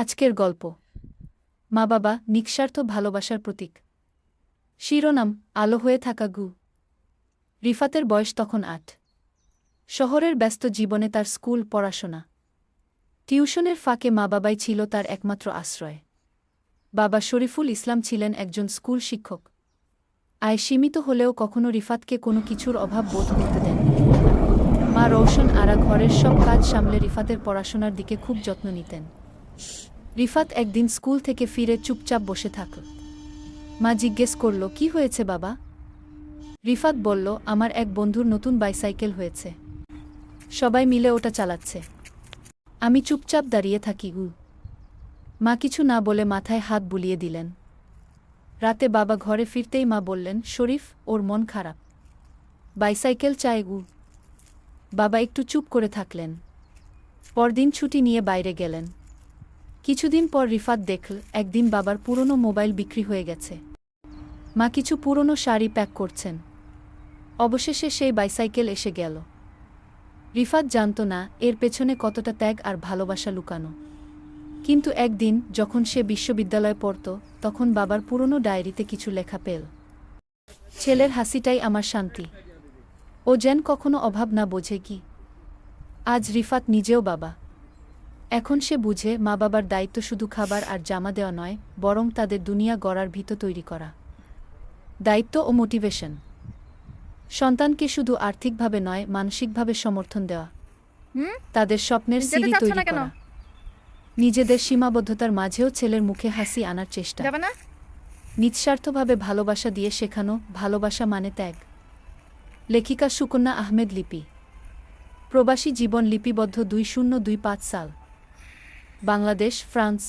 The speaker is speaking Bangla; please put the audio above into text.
আজকের গল্প মা বাবা নিঃস্বার্থ ভালোবাসার প্রতীক। শিরোনাম আলো হয়ে থাকা গু। রিফাতের বয়স তখন ৮। শহরের ব্যস্ত জীবনে তার স্কুল পড়াশোনা, টিউশনের ফাঁকে মা বাবাই ছিল তার একমাত্র আশ্রয়। বাবা শরীফুল ইসলাম ছিলেন একজন স্কুল শিক্ষক। আয় সীমিত হলেও কখনো রিফাতকে কোনো কিছুর অভাব বোধ করতে দেন। মা রওশন আরা ঘরের সব কাজ সামলে রিফাতের পড়াশোনার দিকে খুব যত্ন নিতেন। রিফাত একদিন স্কুল থেকে ফিরে চুপচাপ বসে থাকল। মা জিজ্ঞেস করল, কি হয়েছে বাবা? রিফাত বলল, আমার এক বন্ধুর নতুন বাইসাইকেল হয়েছে, সবাই মিলে ওটা চালাচ্ছে, আমি চুপচাপ দাঁড়িয়ে থাকি। মা কিছু না বলে মাথায় হাত বুলিয়ে দিলেন। রাতে বাবা ঘরে ফিরতেই মা বললেন, শরীফ, ওর মন খারাপ, বাইসাইকেল চায়। বাবা একটু চুপ করে থাকলেন। পরদিন ছুটি নিয়ে বাইরে গেলেন। কিছুদিন পর রিফাত দেখল একদিন বাবার পুরনো মোবাইল বিক্রি হয়ে গেছে। মা কিছু পুরনো শাড়ি প্যাক করছেন। অবশেষে সেই বাইসাইকেল এসে গেল। রিফাত জানত না এর পেছনে কতটা ত্যাগ আর ভালোবাসা লুকানো। কিন্তু একদিন যখন সে বিশ্ববিদ্যালয়ে পড়ত, তখন বাবার পুরনো ডায়েরিতে কিছু লেখা পেল। ছেলের হাসিটাই আমার শান্তি, ও যেন কখনো অভাব না বোঝে। কি আজ রিফাত নিজেও বাবা। এখন সে বুঝে মা বাবার দায়িত্ব শুধু খাবার আর জামা দেওয়া নয়, বরং তাদের দুনিয়া গড়ার ভিত তৈরি করা। দায়িত্ব ও মোটিভেশন। সন্তানকে শুধু আর্থিকভাবে নয়, মানসিকভাবে সমর্থন দেওয়া, তাদের স্বপ্নের সিঁড়ি তৈরি করা, নিজেদের সীমাবদ্ধতার মাঝেও ছেলের মুখে হাসি আনার চেষ্টা, নিঃস্বার্থভাবে ভালোবাসা দিয়ে শেখানো ভালোবাসা মানে ত্যাগ। লেখিকা সুকন্যা আহমেদ লিপি। প্রবাসী জীবন লিপিবদ্ধ 2025 সাল। বাংলাদেশ, ফ্রান্স।